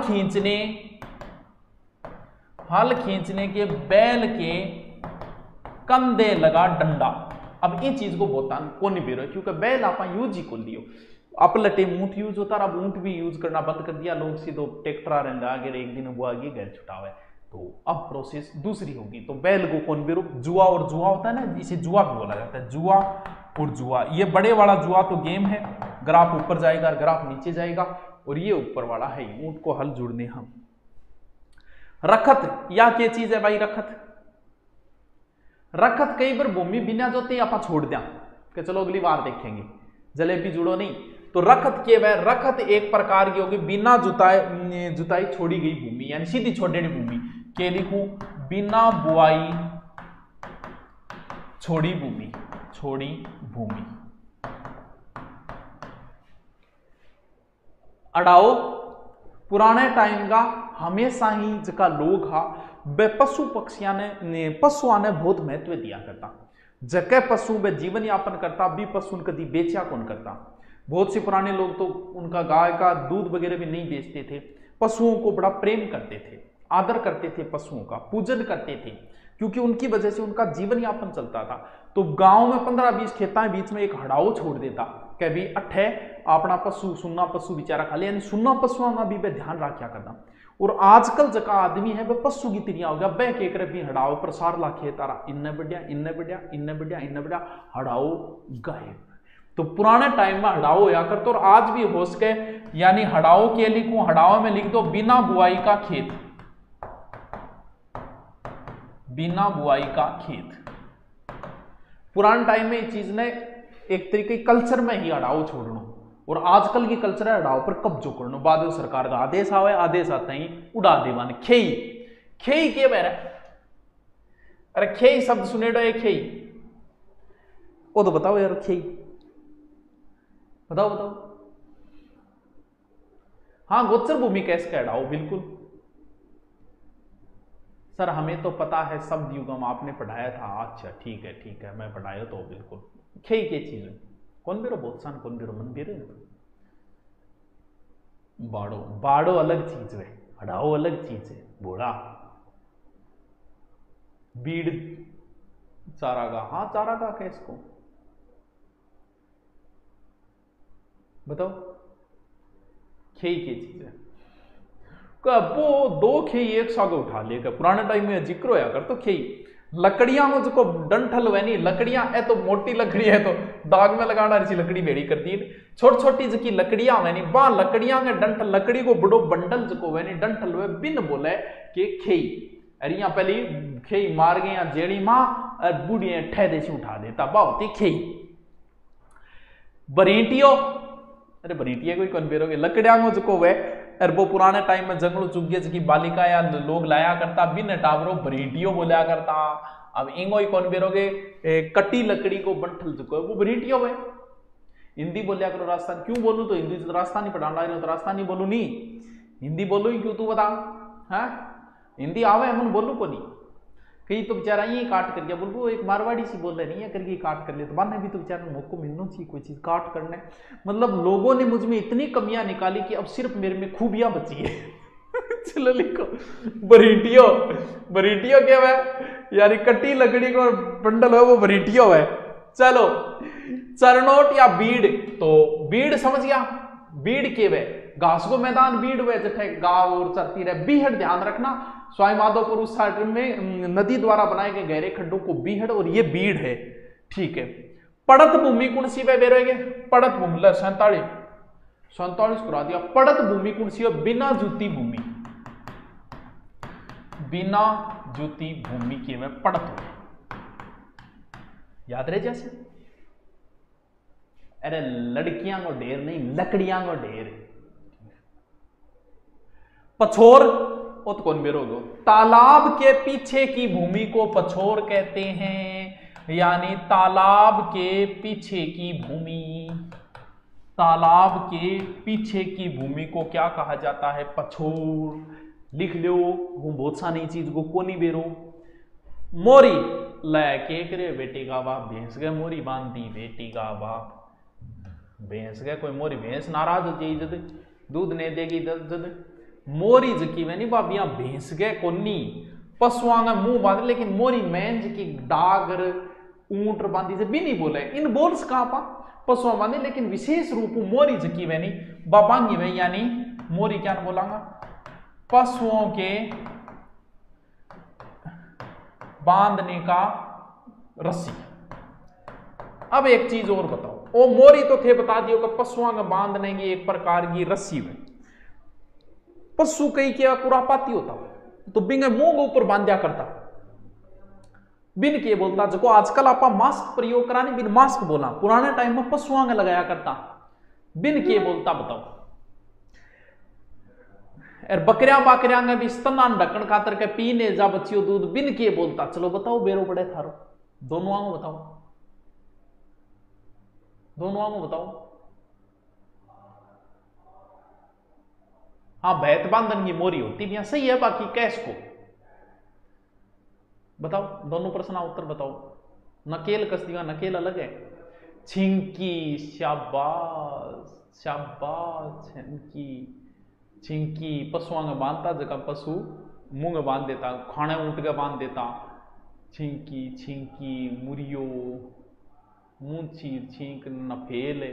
खींचने के बैल के कंधे लगा डंडा। अब ये चीज को बोता को नहीं बेरो क्योंकि बैल आप यूज ही को लियो अपलटे ऊंट यूज होता अब ऊंट भी यूज करना बंद कर दिया लोग सीधो ट्रैक्टर आगे एक दिन वो आगे घर छुटावे तो अब प्रोसेस दूसरी होगी तो बैल को कौन बेरो जुआ और जुआ होता है ना इसे जुआ भी बोला जाता है जुआ और जुआ। ये बड़े वाला जुआ तो गेम है ग्राफ ऊपर जाएगा ग्राफ नीचे जाएगा और ये ऊपर वाला है ऊंट को हल जुड़ने हम। रखत या क्या चीज है भाई रखत कई बार भूमि बिना जोते आप छोड़ दिया कि चलो अगली बार देखेंगे जलेबी जुड़ो नहीं तो रखत के वह रखत एक प्रकार की होगी बिना जुताई छोड़ी गई भूमि यानी सीधी छोड़ी भूमि के लिखूं बिना बुआई छोड़ी भूमि। अड़ाओ पुराने टाइम का हमेशा ही जका लोग हा वे पशु पक्षियां ने पशुओं ने बहुत महत्व दिया करता जके पशु वे जीवन यापन करता भी पशु कभी बेचा कौन करता। बहुत से पुराने लोग तो उनका गाय का दूध वगैरह भी नहीं बेचते थे पशुओं को बड़ा प्रेम करते थे आदर करते थे पशुओं का पूजन करते थे क्योंकि उनकी वजह से उनका जीवन यापन चलता था। तो गांव में 15-20 खेता बीच में एक हड़ाओ छोड़ देता कि भी अठे अपना पशु सुन्ना पशु बेचारा खा ले यानी सुन्ना पशुओं का भी वे ध्यान रखा करना। और आजकल जका आदमी है वह पशु की तिरिया हो गया बह के करे भी हड़ाओ प्रसार ला खेतारा इन्ने बढ़िया हड़ाओ गायब। तो पुराने टाइम में हड़ाओ होया कर तो और आज भी हो सके यानी हड़ाओ के लिखूं हड़ाओ में लिख दो बिना बुआई का खेत पुराने टाइम में इस चीज ने एक तरीके कल्चर में ही हड़ाओ छोड़ना और आजकल की कल्चर है हड़ाओ पर कब्जो करनो, बाद सरकार का आदेश आवे, आदेश आता ही उड़ा देवान। खेई खेई के बहरा, अरे खेई शब्द सुनेडो है खेई, वो तो बताओ यार खेई, बताओ बताओ। हाँ गोचर भूमि कैसे कहड़ाओ, बिल्कुल सर हमें तो पता है शब्द युगम आपने पढ़ाया था। अच्छा ठीक है मैं पढ़ाया तो बिल्कुल। खेई के चीज है कौन बेरो बोत्सान कौन बेरो मन बेरे, बाड़ो बाड़ो अलग चीज है, हड़ाओ अलग चीज है। बोड़ा बीड़ चारागा, हाँ चारागा क्या इसको बताओ। खेई की चीज है वो दो खेई एक सागे उठा लेकर, पुराने टाइम में जिक्र होया कर तो खेई लकड़ियां को जो डंठल वह नहीं, लकड़ियां है तो मोटी लकड़ी है तो दाग में लगाना ऐसी लकड़ी बेड़ी करती है, छोटी छोटी जकी लकड़ियां वह नहीं, वहां लकड़ियां के डंठल, लकड़ी को बड़ो बंडल जो वह नहीं डंठल वह बिन बोले कि खेई। अरे यहाँ पहली खेई मार गए जेड़ी मां और बूढ़ी ठह देसी उठा देता बावती खेई। बरीटियो, अरे बरीटिया कोई कौन बेरोगे, लकड़ियां जो वह और वो पुराने टाइम में जंगलों चुगे की बालिका या लोग लाया करता बिन टावरों बरीटियो बोला करता। अब इंगो ही कौन बेरोगे, कटी लकड़ी को बंठल चुको है वो बरीटियो है। हिंदी बोलिया करो राजस्थान, क्यों बोलूं तो हिंदी तो राजस्थानी पढ़ाना है तो राजस्थानी बोलू नहीं, हिंदी बोलू ही क्यों तू बता। है हिंदी आवे हम बोलू को नहीं, कहीं तो बेचारा ये काट कर गया बोल वो एक मारवाड़ी सी बोल रही है करके काट कर ले, तो बाद में भी तो बेचारा मौको मिलना चाहिए कोई चीज काट करने। मतलब लोगों ने मुझ में इतनी कमियां निकाली कि अब सिर्फ मेरे में खूबियां बची है। चलो लिखो बरीटियो, बरीटियो क्या है यानी कटी लकड़ी को बंडल है वो बरीटियो है। चलो चरनोट या बीड़, तो बीड़ समझ गया, बीड़ के वे घास को मैदान बीड़ वे जठे गांव और चरती रहे। बीहड़ ध्यान रखना स्वाई माधोपुर उस साइड में नदी द्वारा बनाए गए गहरे खड्डों को बीहड़ और ये बीड़ है। ठीक है पड़त भूमि कौन सी वे बेरोगे, पड़त भूमि 47 करा दिया। पड़त भूमि कौन सी है, बिना जूती भूमि, बिना जूती भूमि की में पड़त हो, याद रहे जैसे। अरे लड़कियां को ढेर नहीं लकड़ियां को ढेर। पछोर वो तो कौन बेरोगे, तालाब के पीछे की भूमि को पछोर कहते हैं, यानी तालाब के पीछे की भूमि, तालाब के पीछे की भूमि को क्या कहा जाता है, पछोर। लिख लो वो बहुत सारी चीज को कोनी बेरो। मोरी ले करे बेटी का बाप भैंस गए मोरी बांधी बेटी का बाप, भैंस गए कोई मोरी भैंस नाराज हो जाएगी जद दूध नहीं देगी जद मोरी जकी वे नहीं बाबियां भैंस गए कोनी पशुआं का मुंह बांध, लेकिन मोरी मैंज की डागर ऊंट बांधी से भी नहीं बोले इन बोल्स कहां पा पशुआं बांधे, लेकिन विशेष रूप मोरी जकी वे नहीं बाबांगी वे, यानी मोरी क्या बोलांगा पशुओं के बांधने का रस्सी। अब एक चीज और बताओ, ओ मोरी तो थे बता दियो कि पशुओं का बांधने की एक प्रकार की रस्सी है। पशु कई क्या कुरापाती होता तो बिंग मुंह के ऊपर बांध्या करता, बिन के बोलता जो आजकल आप मास्क प्रयोग कराने बिन मास्क बोला, पुराने टाइम में पशुओं का लगाया करता बिन के बोलता बताओ। और बकरियां बाकरियां का भी स्तनान ढक्कन खातर के पीने जा बच्चियों दूध बिन के बोलता। चलो बताओ बेरो बड़े थारो दोनों आंगो बताओ, दोनों आंगो बताओ। हाँ भैत बांधन की मोरी होती भी सही है, बाकी कैस को बताओ, दोनों प्रश्न उत्तर बताओ। नकेल कस दिया, नकेल अलग है। छिंकी शाबाश शाबाश, छिंकी छिंकी पशुओं में बांधता जगह पशु मुंह में बांध देता, खाने ऊंट के बांध देता। छिंकी छिंकी मुरियो मुंची छींक नफेल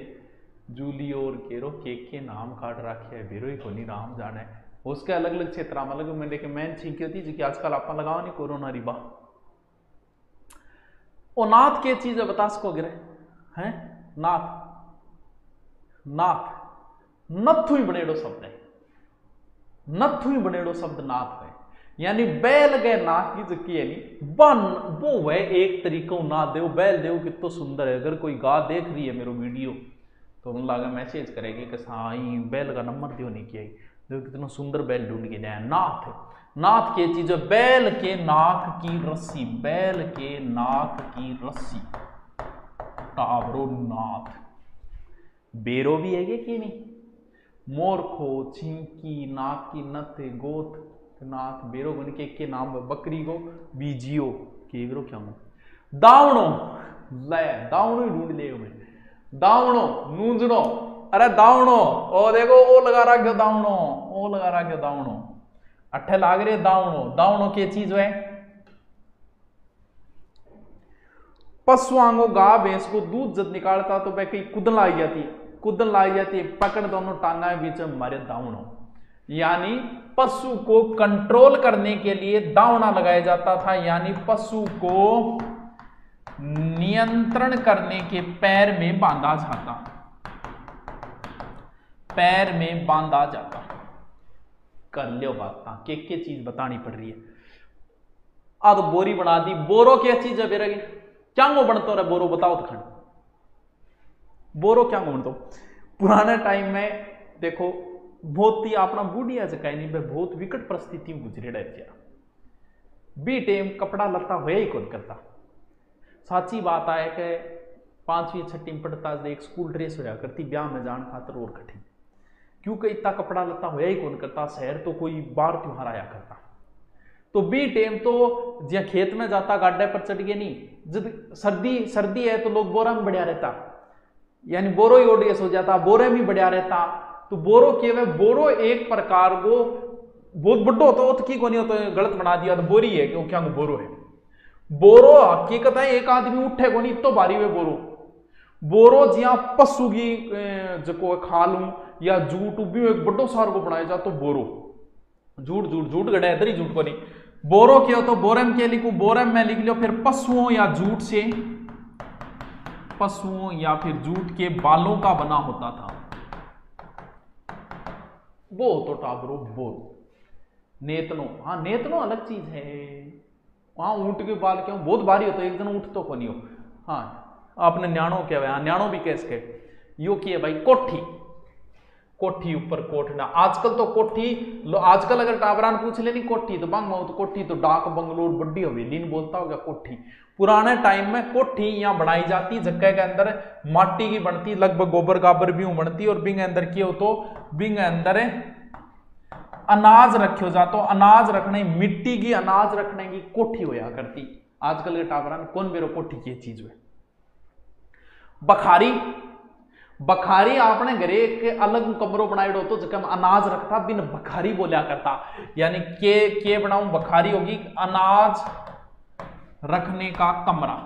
जूली और केरो के नाम काट रखे है बेरो ही को नहीं राम जाने, उसके अलग अलग क्षेत्र में अलग में, लेकिन मैन छिंकी होती जी आजकल आप लगाओ नहीं कोरोना रिबा। ओ नाथ के चीज है बता सको गिरे हैं, नाथ नाथ नथु ही बनेड़ो शब्द है, नथु ही बनेड़ो शब्द नाथ है, यानी बैल गए नाथ की जकी है नहीं बन वो वह एक तरीका ना देव बैल देव कितो सुंदर है। अगर कोई गा देख रही है मेरो वीडियो तो उन लगा मैसेज करेगी कि साई बैल का नंबर दियो नहीं किया, जो कितना सुंदर बैल ढूंढ के जाए। नाथ, नाथ के चीज बैल के नाक की रस्सी, बैल के नाक की रस्सी, टावरो नाथ। बेरो भी है कि नहीं, मोरखो, छिंकी, नाक की नथ, गोथ, नाथ, बेरो बन के नाम, बकरी को बीजियो के बेरो क्या दावणो, ले दावणो ही ढूंढ ले मैं, दावणो नूंजनो, अरे दावणो, ओ देखो ओ लगा रखो दावणो, ओ लगा रखो दावणो, अट्ठे लाग रहे दावणो। दावणो के चीज है, पशुओं को, गाय भैंस को दूध जब निकालता तो वह कहीं कुदन लाई जाती है, कुदन लाई जाती है, पकड़ दोनों टांगा बीच में मारे दावणो। यानी पशु को कंट्रोल करने के लिए दावना लगाया जाता था, यानी पशु को नियंत्रण करने के पैर में बांधा जाता, पैर में बांधा जाता। कर लियो बात, के चीज बतानी पड़ रही है। अब बोरी बना दी, बोरो क्या चीज है बेरगे, क्या वो बनता रहा बोरो, बताओ तो खंड, बोरो क्या बनता। पुराने टाइम में देखो बहुत ही अपना बूढ़िया से कहीं नहीं, बहुत विकट परिस्थिति में गुजरे रहे, बी टाइम कपड़ा लत्ता होया ही कौन करता। साची बात है कि 5वीं 6वीं में पढ़ता एक स्कूल ड्रेस होया करती, ब्याह में जान खातर और कठिन, क्योंकि इतना कपड़ा लत्ता होया ही कौन करता, शहर तो कोई बार त्योहार आया करता। तो बी टाइम तो जहाँ खेत में जाता गाड्डे पर चढ़ गए नहीं, जब सर्दी है तो लोग बोरा में बढ़िया रहता, यानी बोरो ही ओडियस हो जाता, बोरे में बढ़िया रहता। तो बोरो केवल, बोरो एक प्रकार को बहुत बड़ो होता, तो की कोनी होता, गलत बना दिया तो बोरी है, क्यों क्या बोरो है। बोरो हकीकत है एक आदमी उठे कोनी तो भारी वे बोरो, बोरो जिया पशु की जो खालू या जूट भी एक बड़ो सार को बनाया जा, तो बोरो झूठ झूठ झूठ गड़ा इधर ही झूठ को नहीं। बोरो क्या हो तो बोरम के लिखू, बोरम में लिख लो, फिर पशुओं या जूट से, पशुओं या फिर जूट के बालों का बना होता था, वो तो टाबरो बोरो। नेतनो, हाँ नेतनो अलग चीज है, वहां ऊंट के बाल क्यों बहुत भारी होता है, एक दिन ऊंट तो को नहीं हो। हाँ आपने न्याणो क्या है, न्याणो भी कैसे के यो की है भाई, कोठी, कोठी ऊपर कोठना। आजकल तो कोठी, आजकल अगर टाबरान पूछ लेनी कोठी तो बंग तो कोठी तो डाक बंगलोर बड्डी हवेली नहीं बोलता होगा कोठी। पुराने टाइम में कोठी यहाँ बनाई जाती, जगह के अंदर माटी की बनती, लगभग गोबर गाबर भी बनती, और बिंग अंदर की हो तो बिंग अंदर अनाज रखो जातो, अनाज रखने, मिट्टी की अनाज रखने की कोठी होया करती। आजकल के टाबरान कौन बेरो कोठी की चीज हुए। बखारी, बखारी आपने घरे के अलग कमरो बनाए तो जगह अनाज रखता, बिन बखारी बोलिया करता, यानी के बनाऊं बखारी होगी अनाज रखने का कमरा।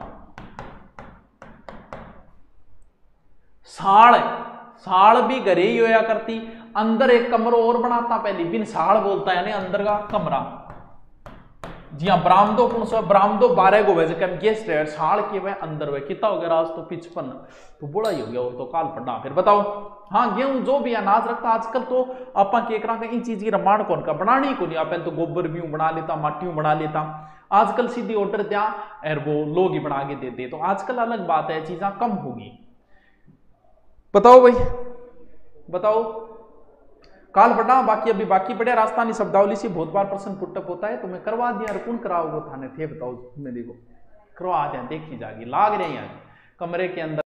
साड़, साड़ भी घरे ही होया करती, अंदर एक कमरो और बनाता पहले, बिन साड़ बोलता है, यानी अंदर का कमरा। जी हाँ, बरामदो कौन सा, बरामदो 12 गो वैसे कम गेस्ट है, साड़ के वह अंदर वह कितना हो गया, राज तो 55 तो बड़ा ही हो गया, वो तो काल पड़ा। फिर बताओ, हाँ गेहूं जो भी अनाज रखता, आजकल तो अपन केकरा का इन चीज की रमाण कौन का बनानी को नहीं, अपन तो गोबर भी बना लेता, माटियों बना लेता, आजकल सीधी ऑर्डर दिया और वो लोग ही बना के देते, तो आजकल अलग बात है, चीजें कम होगी। बताओ भाई, बताओ काल पढ़ा, बाकी अभी बाकी पढ़े, राजस्थानी शब्दावली से बहुत बार प्रश्न पुटअप होता है, तो मैं करवा दिया, कौन कराओगे थाने थे बताओ, मैं देखो करवा दिया, देखी जाएगी, लाग रहे हैं कमरे के अंदर।